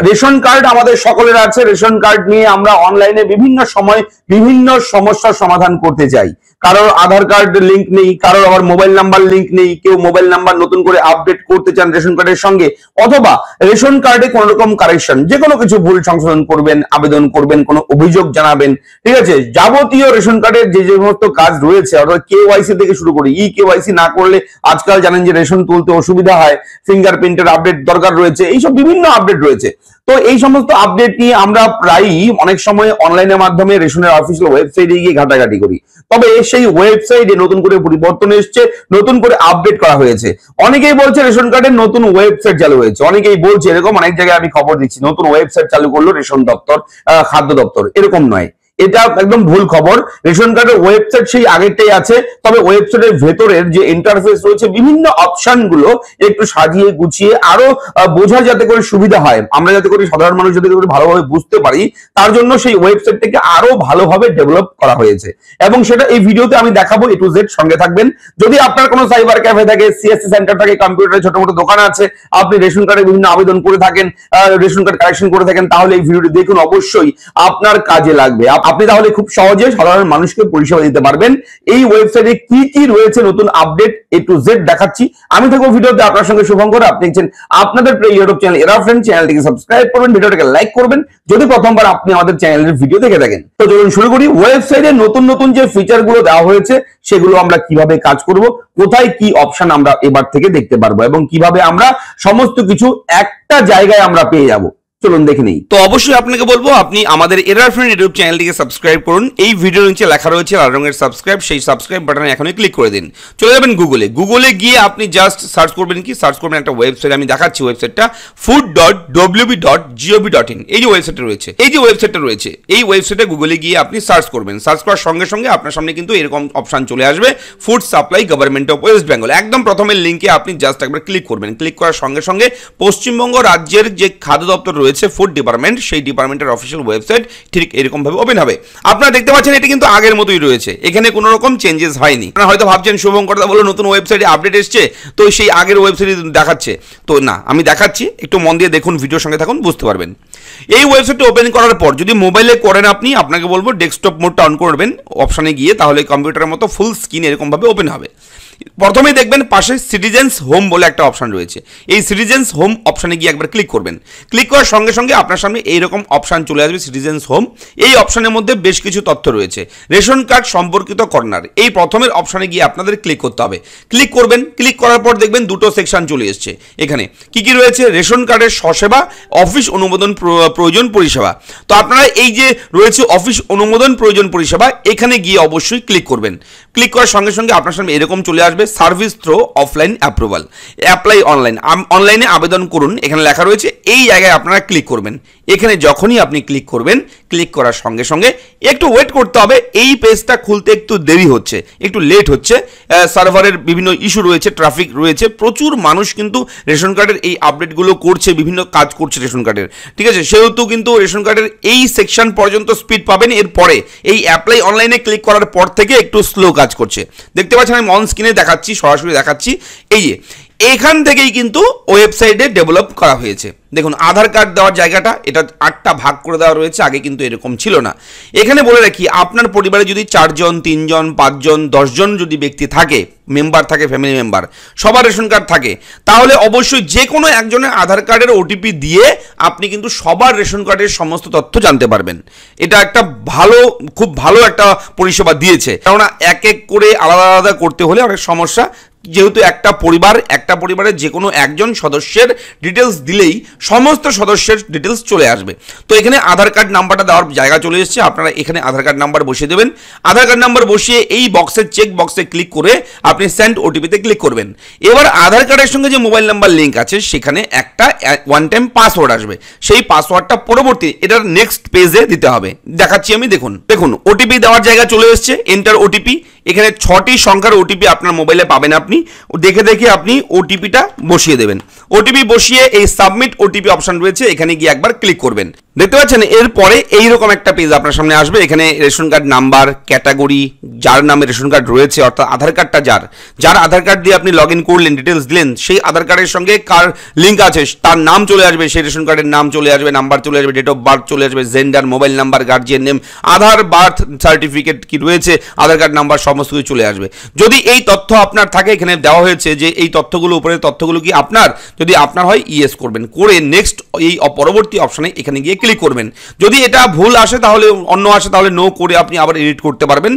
Ration card আমাদের সকলের আছে। রেশন কার্ড নিয়ে আমরা অনলাইনে বিভিন্ন সময় বিভিন্ন সমস্যার সমাধান করতে চাই। কারোর আধার কার্ড লিংক নেই, কারোর আবার মোবাইল নাম্বার লিংক নেই, কেউ মোবাইল নাম্বার নতুন করে আপডেট করতে চান রেশন কার্ডের সঙ্গে, অথবা রেশন কার্ডে কোনো রকম কারেকশন, যে কোনো কিছু ভুল সংশোধন করবেন, আবেদন করবেন, কোনো অভিযোগ জানাবেন, ঠিক আছে। যাবতীয় রেশন কার্ডের যে সমস্ত কাজ রয়েছে, অর্থাৎ কেওয়াইসি থেকে শুরু করে কেওয়াইসি না করলে আজকাল জানেন যে রেশন তুলতে অসুবিধা হয়, ফিঙ্গারপ্রিন্টের আপডেট দরকার রয়েছে, এইসব বিভিন্ন আপডেট রয়েছে। তো এই সমস্ত আপডেট নিয়ে আমরা প্রায়ই অনেক সময় অনলাইনের মাধ্যমে রেশনের অফিসিয়াল ওয়েবসাইটে গিয়ে ঘাটাঘাটি করি। তবে সেই ওয়েবসাইটে নতুন করে পরিবর্তন এসছে, নতুন করে আপডেট করা হয়েছে। অনেকেই বলছে রেশন কার্ডের নতুন ওয়েবসাইট চালু হয়েছে, অনেকেই বলছে এরকম, অনেক জায়গায় আমি খবর দিচ্ছি নতুন ওয়েবসাইট চালু করলো রেশন দপ্তর, খাদ্য দপ্তর। এরকম নয়, এটা একদম ভুল খবর। রেশন কার্ডের ওয়েবসাইট সেই আগেরটাই আছে, তবে ওয়েবসাইটের ভেতরের যে ইন্টারফেস রয়েছে, বিভিন্ন অপশন গুলো একটু সাজিয়ে গুছিয়ে আরো বোঝা যাতে করে সুবিধা হয়, আমরা যাতে করে সাধারণ মানুষ যাতে করে ভালোভাবে বুঝতে পারি, তার জন্য সেই ওয়েবসাইটটাকে আরো ভালোভাবে ডেভেলপ করা হয়েছে। এবং সেটা এই ভিডিওতে আমি দেখাবো, A to Z সঙ্গে থাকবেন। যদি আপনার কোনো সাইবার ক্যাফে থাকে, সিএসসি সেন্টার থাকে, কম্পিউটারের ছোট মোটো দোকান আছে, আপনি রেশন কার্ডের বিভিন্ন আবেদন করে থাকেন, রেশন কার্ড কারেকশন করে থাকেন, তাহলে এই ভিডিওটি দেখুন, অবশ্যই আপনার কাজে লাগবে। আপনি তাহলে খুব সহজে সাধারণ মানুষকে পরিষেবা দিতে পারবেন। এই ওয়েবসাইটে কি কি রয়েছে নতুন আপডেট A to Z দেখাচ্ছি। আমি থাকবো ভিডিওতে আপনার সঙ্গে শুভঙ্কর। আপনি দেখছেন আপনাদের প্রিয় ইউটিউব চ্যানেল এরা ফ্রেন্ড, চ্যানেলটিকে সাবস্ক্রাইব করবেন, ভিডিওটাকে লাইক করবেন যদি প্রথমবার আপনি আমাদের চ্যানেলের ভিডিও দেখে থাকেন। তো চলুন শুরু করি। ওয়েবসাইটে নতুন নতুন যে ফিচার গুলো দেওয়া হয়েছে, সেগুলো আমরা কিভাবে কাজ করব, কোথায় কি অপশন আমরা এবার থেকে দেখতে পারবো, এবং কিভাবে আমরা সমস্ত কিছু একটা জায়গায় আমরা পেয়ে যাব, চলুন দেখে নেই। তো অবশ্যই আপনাকে বলবো, আপনি আমাদের এরার ফ্রেন্ড ইউটিউব চ্যানেলটিকে সাবস্ক্রাইব করুন। এই ভিডিওর নিচে লেখা রয়েছে লাল রঙের সাবস্ক্রাইব, সেই সাবস্ক্রাইব বাটনে এখনই ক্লিক করে দিন। চলে যাবেন গুগলে গিয়ে আপনি জাস্ট সার্চ করবেন একটা ওয়েবসাইট, আমি দেখাচ্ছি ওয়েবসাইটটা food.wb.gov.in। এই যে ওয়েবসাইটটা রয়েছে, এই ওয়েবসাইটে গুগলে গিয়ে আপনি সার্চ করবেন। সার্চ করার সঙ্গে সঙ্গে আপনার সামনে কিন্তু এরকম অপশন চলে আসবে, food supply government of West Bengal. একদম প্রথমের লিঙ্কে আপনি জাস্ট একবার ক্লিক করবেন। ক্লিক করার সঙ্গে সঙ্গে পশ্চিমবঙ্গ রাজ্যের যে খাদ্য দপ্তর রয়েছে, ফুড ডিপার্টমেন্ট, সেই ডিপার্টমেন্টের অফিসিয়াল ওয়েবসাইট ঠিক এরকম ভাবে ওপেন হবে। আপনারা দেখতে পাচ্ছেন এটা কিন্তু আগের মতোই রয়েছে, এখানে কোনো রকম চেঞ্জেস হয়নি। আপনারা হয়তো ভাবছেন শুভঙ্করদা বলো নতুন ওয়েবসাইটে আপডেট এসছে, তো সেই আগের ওয়েবসাইটে দেখাচ্ছে। তো না, আমি দেখাচ্ছি, একটু মন দিয়ে দেখুন, ভিডিওর সঙ্গে থাকুন, বুঝতে পারবেন। এই ওয়েবসাইটটা ওপেন করার পর যদি মোবাইলে করেন আপনি, আপনাকে বলবো ডেস্কটপ মোডটা অন করবেন অপশনে গিয়ে, তাহলে কম্পিউটারের মতো ফুল স্ক্রিন এরকম ভাবে ওপেন হবে। প্রথমেই দেখবেন পাশে সিটিজেন্স হোম বলে একটা অপশন রয়েছে, এই সিটিজেন্স হোম অপশনে গিয়ে একবার ক্লিক করবেন। ক্লিক করার সঙ্গে সঙ্গে আপনার সামনে এইরকম অপশন চলে আসবে, সিটিজেন্স হোম। এই অপশনের মধ্যে বেশ কিছু তথ্য রয়েছে, রেশন কার্ড সম্পর্কিত কর্নার, এই প্রথমের অপশনে গিয়ে আপনাদের ক্লিক করতে হবে। ক্লিক করবেন, ক্লিক করার পর দেখবেন দুটো সেকশন চলে এসছে। এখানে কি কি রয়েছে, রেশন কার্ডের স্বসেবা, অফিস অনুমোদন প্রয়োজন পরিষেবা। তো আপনারা এই যে রয়েছে অফিস অনুমোদন প্রয়োজন পরিষেবা, এখানে গিয়ে অবশ্যই ক্লিক করবেন। ক্লিক করার সঙ্গে সঙ্গে আপনার সামনে এরকম চলে আসবে, service through offline approval, apply অনলাইনে আবেদন করুন, এখানে লেখা রয়েছে। এই জায়গায় আপনারা ক্লিক করবেন। এখানে যখনই আপনি ক্লিক করবেন, ক্লিক করার সঙ্গে সঙ্গে একটু ওয়েট করতে হবে, এই পেজটা খুলতে একটু দেরি হচ্ছে, একটু লেট হচ্ছে, সার্ভারের বিভিন্ন ইস্যু রয়েছে, ট্রাফিক রয়েছে, প্রচুর মানুষ কিন্তু রেশন কার্ডের এই আপডেটগুলো করছে, বিভিন্ন কাজ করছে রেশন কার্ডের, ঠিক আছে। সেহেতু কিন্তু রেশন কার্ডের এই সেকশন পর্যন্ত স্পিড পাবেন, এরপরে এই অ্যাপ্লাই অনলাইনে ক্লিক করার পর থেকে একটু স্লো কাজ করছে। দেখতে পাচ্ছেন আমি অন স্ক্রিনে দেখাচ্ছি, সরাসরি দেখাচ্ছি। এই যে এখান থেকেই কিন্তু ওয়েবসাইটে ডেভেলপ করা হয়েছে। দেখুন আধার কার্ড দেওয়ার জায়গাটা, এটা 8টা ভাগ করে দেওয়া রয়েছে, আগে কিন্তু এরকম ছিল না। এখানে বলে রাখি, আপনার পরিবারে যদি 4 জন, 3 জন, 5 জন, 10 জন যদি ব্যক্তি থাকে, মেম্বার থাকে, ফ্যামিলি মেম্বার, সবার রেশন কার্ড থাকে, তাহলে অবশ্যই যে কোনো একজনের আধার কার্ডের ওটিপি দিয়ে আপনি কিন্তু সবার রেশন কার্ডের সমস্ত তথ্য জানতে পারবেন। এটা একটা খুব ভালো একটা পরিষেবা দিয়েছে, কেননা এক এক করে আলাদা আলাদা করতে হলে অনেক সমস্যা। যেহেতু একটা পরিবারের যে কোনো একজন সদস্যের ডিটেলস দিলেই সমস্ত সদস্যের ডিটেলস চলে আসবে। তো এখানে আধার কার্ড নাম্বারটা দেওয়ার জায়গা চলে এসেছে, আপনারা এখানে আধার কার্ড নাম্বার বসিয়ে দেবেন। আধার কার্ড নাম্বার বসিয়ে এই বক্সের চেক বক্সে ক্লিক করে আপনি সেন্ড ওটিপিতে ক্লিক করবেন। এবার আধার কার্ডের সঙ্গে যে মোবাইল নাম্বার লিঙ্ক আছে, সেখানে একটা ওয়ান টাইম পাসওয়ার্ড আসবে, সেই পাসওয়ার্ডটা পরবর্তী এটার নেক্সট পেজে দিতে হবে। দেখাচ্ছি আমি, দেখুন ওটিপি দেওয়ার জায়গা চলে এসেছে, এন্টার ওটিপি। এখানে 6টি সংখ্যার ওটিপি আপনার মোবাইলে পাবেন, আপনি দেখে দেখে আপনি ওটিপিটা বসিয়ে দেবেন। ওটিপি বসিয়ে এই সাবমিট ওটিপি অপশন রয়েছে, এখানে গিয়ে একবার ক্লিক করবেন। দেখতে পাচ্ছেন এরপরে এইরকম একটা পেজ আপনার সামনে আসবে। এখানে রেশন কার্ড নাম্বার, ক্যাটাগরি, যার নামে রেশন কার্ড রয়েছে অর্থাৎ আধার কার্ডটা যার আধার কার্ড দিয়ে আপনি লগ ইন করলেন, ডিটেলস দিলেন, সেই আধার কার্ডের সঙ্গে কার লিঙ্ক আছে তার নাম চলে আসবে, সেই রেশন কার্ডের নাম চলে আসবে, নাম্বার চলে আসবে, ডেট অফ বার্থ চলে আসবে, gender, mobile number, guardian name, Aadhaar birth certificate কি রয়েছে, আধার কার্ড নাম্বার সমস্ত কিছু চলে আসবে। যদি এই তথ্য আপনার থাকে, এখানে দেওয়া হয়েছে যে এই তথ্যগুলো, উপরের তথ্যগুলো কি আপনার, যদি আপনার হয় ইয়েস করবেন, করে নেক্সট এই পরবর্তী অপশনে এখানে গিয়ে ক্লিক করবেন। যদি এটা ভুল আসে তাহলে অন্য আসে তাহলে নো করে আপনি আবার এডিট করতে পারবেন,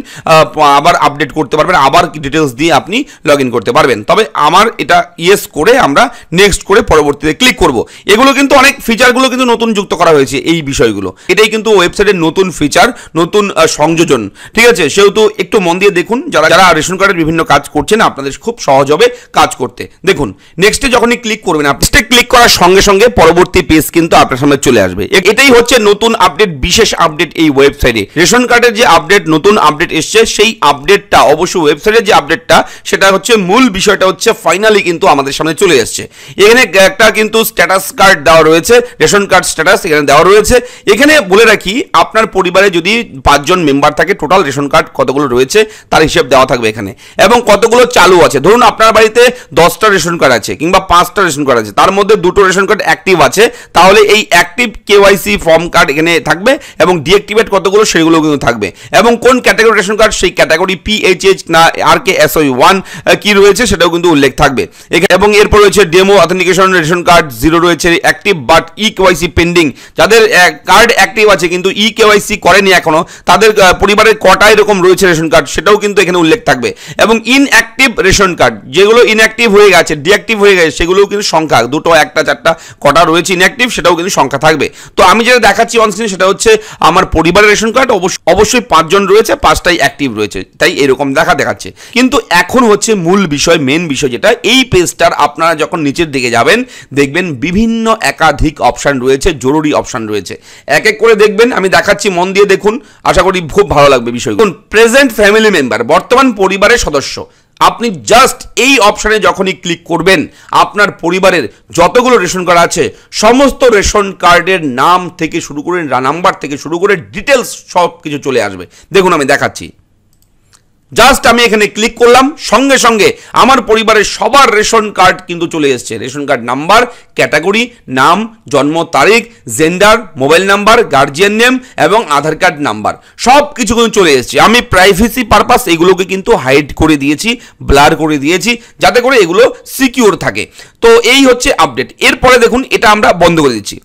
আবার আপডেট করতে পারবেন, আবার ডিটেলস দিয়ে আপনি লগ ইন করতে পারবেন। তবে আমার এটা ইয়েস করে আমরা নেক্সট করে পরবর্তীতে ক্লিক করব। এগুলো কিন্তু অনেক ফিচারগুলো কিন্তু নতুন যুক্ত করা হয়েছে, এই বিষয়গুলো এটাই কিন্তু ওয়েবসাইটের নতুন ফিচার, নতুন সংযোজন, ঠিক আছে। সেহেতু একটু মন দিয়ে দেখুন, যারা রেশন কার্ডের বিভিন্ন কাজ করছেন আপনাদের খুব সহজ হবে কাজ করতে। দেখুন নেক্সটে যখনই ক্লিক করবেন, আপনি ক্লিক করার সঙ্গে সঙ্গে পরবর্তী পেজ কিন্তু আপনার সামনে চলে আসবে। এটাই হচ্ছে নতুন আপডেট, বিশেষ আপডেট এই ওয়েবসাইটে। রেশন কার্ডের যে আপডেট, নতুন আপডেট এসছে, সেই আপডেটটা অবশ্যই ওয়েবসাইটের যে আপডেটটা সেটা হচ্ছে মূল বিষয়টা হচ্ছে ফাইনালি কিন্তু আমাদের সামনে চলে এসছে। এখানে একটা কিন্তু স্ট্যাটাস কার্ড দেওয়া রয়েছে, রেশন কার্ড স্ট্যাটাস এখানে দেওয়া রয়েছে। এখানে বলে রাখি, আপনার পরিবারে যদি 5 জন মেম্বার থাকে, টোটাল রেশন কার্ড কতগুলো রয়েছে তার হিসেব দেওয়া থাকবে এখানে, এবং কতগুলো চালু আছে। ধরুন আপনার বাড়িতে 10টা রেশন কার্ড আছে কিংবা 5টা রেশন কার্ড আছে, তার মধ্যে 2টো রেশন কার্ড অ্যাক্টিভ আছে, তাহলে এই অ্যাক্টিভ কেওয়াইসি ফর্ম কার্ড এখানে থাকবে, এবং ডিঅ্যাক্টিভেট কতগুলো সেগুলো কিন্তু থাকবে, এবং কোন ক্যাটাগরি রেশন কার্ড, সেই ক্যাটাগরি PHH না RKSOE1 কি রয়েছে সেটাও কিন্তু উল্লেখ থাকবে। এবং এরপর রয়েছে ডেমো অথেন্টিকেশন রেশন কার্ড 0 রয়েছে, অ্যাক্টিভ বাট ইকেওয়াইসি পেন্ডিং, যাদের কার্ড অ্যাক্টিভ আছে কিন্তু ইকেওয়াইসি করেনি এখনো, তাদের পরিবারের কটা এরকম রয়েছে রেশন কার্ড সেটাও কিন্তু এখানে উল্লেখ থাকবে। এবং ইনঅ্যাক্টিভ রেশন কার্ড, যেগুলো ইনঅ্যাক্টিভ হয়ে গেছে, ডিঅ্যাক্টিভ হয়ে গেছে, সেগুলোও কিন্তু সংখ্যা 2টো, 1টা, 4টা কটা রয়েছে ইনঅ্যাক্টিভ সেটাও কিন্তু সংখ্যা থাকবে। তো আমি যেটা দেখাচ্ছি অন স্ক্রিন সেটা হচ্ছে আমার পরিবারের রেশন কার্ড, অবশ্যই 5 জন রয়েছে, 5টাই অ্যাক্টিভ রয়েছে, তাই এরকম দেখাচ্ছে। কিন্তু এখন হচ্ছে মূল বিষয়, মেন বিষয় যেটা, এই পেজটার আপনারা যখন নিচের দিকে যাবেন দেখবেন বিভিন্ন একাধিক অপশান রয়েছে, জরুরি অপশান রয়েছে, এক এক করে দেখবেন। আমি দেখাচ্ছি, মন দিয়ে দেখুন, আশা করি খুব ভালো লাগবে বিষয়গুলো। প্রেজেন্ট ফ্যামিলি মেম্বার, বর্তমান পরিবারের সদস্য, আপনি জাস্ট এই অপশানে যখনই ক্লিক করবেন আপনার পরিবারের যতগুলো রেশন কার্ড আছে সমস্ত রেশন কার্ডের নাম থেকে শুরু করে, নাম্বার থেকে শুরু করে ডিটেলস সব কিছু চলে আসবে। দেখুন আমি দেখাচ্ছি, জাস্ট আমি এখানে ক্লিক করলাম, সঙ্গে সঙ্গে আমার পরিবারের সবার রেশন কার্ড কিন্তু চলে এসছে। রেশন কার্ড নাম্বার, ক্যাটাগরি, নাম, জন্ম তারিখ, gender, mobile number, guardian name এবং আধার কার্ড নাম্বার সব কিছু কিন্তু চলে এসছে। আমি প্রাইভেসি পারপাস এগুলোকে কিন্তু হাইড করে দিয়েছি, ব্লার করে দিয়েছি, যাতে করে এগুলো সিকিউর থাকে। তো এই হচ্ছে আপডেট। এরপরে দেখুন এটা আমরা বন্ধ করে দিচ্ছি,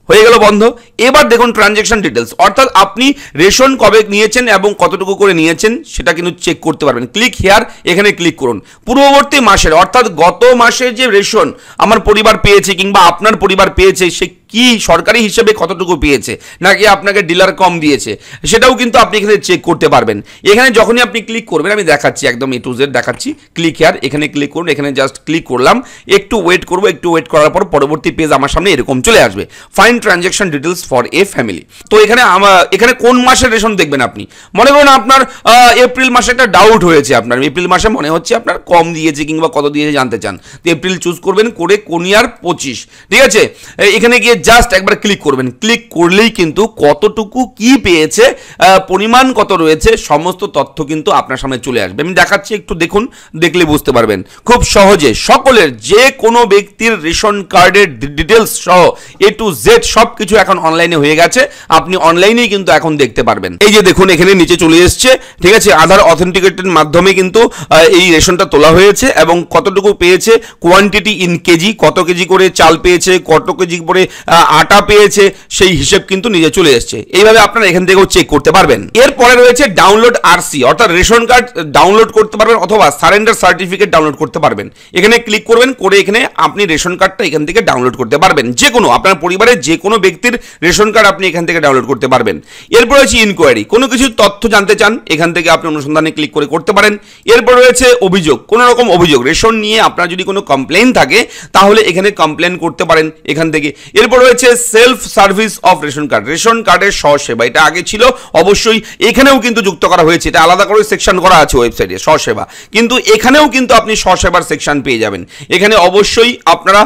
হয়ে গেল বন্ধ। এবার দেখুন ট্রানজ্যাকশন ডিটেলস, অর্থাৎ আপনি রেশন কবে নিয়েছেন এবং কতটুকু করে নিয়েছেন সেটা কিন্তু চেক করতে পারবেন। ক্লিক হিয়ার, এখানে ক্লিক করুন। পূর্ববর্তী মাসের অর্থাৎ গত মাসের যে রেশন আমার পরিবার পেয়েছে কিংবা আপনার পরিবার পেয়েছে, সে কি সরকারি হিসেবে কতটুকু পেয়েছে, নাকি আপনাকে ডিলার কম দিয়েছে, সেটাও কিন্তু আপনি এখানে চেক করতে পারবেন। এখানে যখনই আপনি ক্লিক করবেন, আমি দেখাচ্ছি একদম A to Z দেখাচ্ছি। ক্লিক হিয়ার, এখানে ক্লিক করুন, এখানে জাস্ট ক্লিক করলাম, একটু ওয়েট করবো, একটু ওয়েট করার পর পরবর্তী পেজ আমার সামনে এরকম চলে আসবে, find transaction details for a family. তো এখানে কোন মাসের রেশন দেখবেন আপনি, মনে করুন আপনার এপ্রিল মাসে একটা ডাউট হয়েছে, আপনার এপ্রিল মাসে মনে হচ্ছে আপনার কম দিয়েছে কিংবা কত দিয়েছে জানতে চান, তো এপ্রিল চুজ করবেন, করে কোন ইয়ার 25, ঠিক আছে। এখানে গিয়ে জাস্ট একবার ক্লিক করবেন, ক্লিক করলেই কিন্তু কতটুকু কি পেয়েছে, পরিমাণ কত রয়েছে, সমস্ত তথ্য কিন্তু আপনার সামনে চলে আসবে। আমি দেখাচ্ছি, একটু দেখুন, দেখলে বুঝতে পারবেন খুব সহজে। সকলের যে কোনো ব্যক্তির রেশন কার্ডের ডিটেলস সহ A to Z সব কিছু এখন অনলাইনে হয়ে গেছে, আপনি অনলাইনেই কিন্তু এখন দেখতে পারবেন। এই যে দেখুন এখানে নিচে চলে এসছে, ঠিক আছে, আধার অথেন্টিকেটের মাধ্যমে কিন্তু এই রেশনটা তোলা হয়েছে এবং কতটুকু পেয়েছে, কোয়ান্টিটি ইন কেজি, কত কেজি করে চাল পেয়েছে, কত কেজি করে আটা পেয়েছে, সেই হিসেব কিন্তু নিজে চলে এসছে। এইভাবে আপনারা এখান থেকেও চেক করতে পারবেন। এরপরে রয়েছে ডাউনলোড RC, অর্থাৎ রেশন কার্ড ডাউনলোড করতে পারবেন অথবা সারেন্ডার সার্টিফিকেট ডাউনলোড করতে পারবেন। এখানে ক্লিক করবেন, করে এখানে আপনি রেশন কার্ডটা এখান থেকে ডাউনলোড করতে পারবেন। যে কোনো আপনার পরিবারের যে কোনো ব্যক্তির রেশন কার্ড আপনি এখান থেকে ডাউনলোড করতে পারবেন। এরপর রয়েছে ইনকোয়ারি, কোনো কিছু তথ্য জানতে চান এখান থেকে আপনি অনুসন্ধানে ক্লিক করে করতে পারেন। এরপর রয়েছে অভিযোগ, কোনো রকম অভিযোগ রেশন নিয়ে আপনার যদি কোনো কমপ্লেইন থাকে তাহলে এখানে কমপ্লেন করতে পারেন এখান থেকে। এরপর রয়েছে self service of ration card, ration কার্ডের স্বসেবা। এটা আগে ছিল অবশ্যই, এখানেও কিন্তু যুক্ত করা হয়েছে, এটা আলাদা করে সেকশন করা আছে ওয়েবসাইটে স্বসেবা, কিন্তু এখানেও কিন্তু আপনি স্বসেবার সেকশন পেয়ে যাবেন। এখানে অবশ্যই আপনারা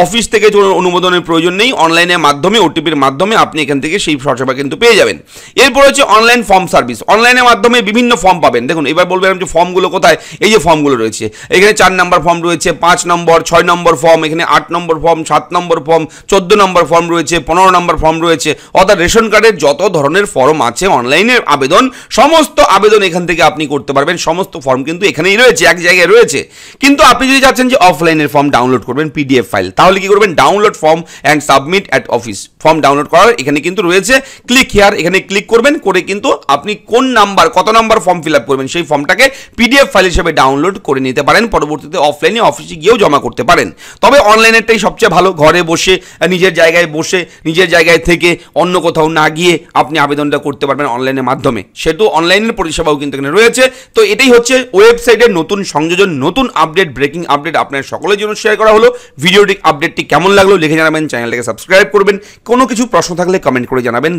অফিস থেকে অনুমোদনের প্রয়োজন নেই, অনলাইনের মাধ্যমে ওটিপির মাধ্যমে আপনি এখান থেকে সেই স্বসেবা কিন্তু পেয়ে যাবেন। এরপর হচ্ছে অনলাইন ফর্ম সার্ভিস, অনলাইনের মাধ্যমে বিভিন্ন ফর্ম পাবেন। দেখুন এবার বলবেন যে ফর্মগুলো কোথায়, এই যে ফর্মগুলো রয়েছে এখানে 4 নম্বর ফর্ম রয়েছে, 5 নম্বর, 6 নম্বর ফর্ম, এখানে 8 নম্বর ফর্ম, 7 নম্বর ফর্ম, 14 নম্বর ফর্ম রয়েছে, 15 নম্বর ফর্ম রয়েছে। অর্থাৎ রেশন কার্ডের যত ধরনের ফর্ম আছে অনলাইনের আবেদন, সমস্ত আবেদন এখান থেকে আপনি করতে পারবেন। সমস্ত ফর্ম কিন্তু এখানেই রয়েছে, এক জায়গায় রয়েছে। কিন্তু আপনি যদি চাচ্ছেন যে অফলাইনের ফর্ম ডাউনলোড করবেন পিডিএফ ফাইল, তাহলে কি করবেন, download form and submit at office, form download করার এখানে কিন্তু রয়েছে, ক্লিক হিয়ার, এখানে ক্লিক করবেন, করে কিন্তু আপনি কোন নাম্বার কত নাম্বার ফর্ম ফিল আপ করবেন সেই ফর্মটাকে পিডিএফ ফাইল হিসেবে ডাউনলোড করে নিতে পারেন, পরবর্তীতে অফলাইনে অফিসে গিয়েও জমা করতে পারেন। তবে অনলাইনেরটাই সবচেয়ে ভালো, ঘরে বসে নিজের জায়গায় বসে নিজের জায়গায় থেকে অন্য কোথাও না গিয়ে আপনি আবেদনটা করতে পারবেন অনলাইনের মাধ্যমে, সেহেতু অনলাইনের পরিষেবাও কিন্তু এখানে রয়েছে। তো এটাই হচ্ছে ওয়েবসাইটের নতুন সংযোজন, নতুন আপডেট, ব্রেকিং আপডেট আপনার সকলের জন্য শেয়ার করা হলো। ভিডিওটি আপডেটটি কেমন লাগলো লিখে জানাবেন, চ্যানেলটাকে সাবস্ক্রাইব করবেন, কোনো কিছু প্রশ্ন থাকলে কমেন্ট করে জানাবেন।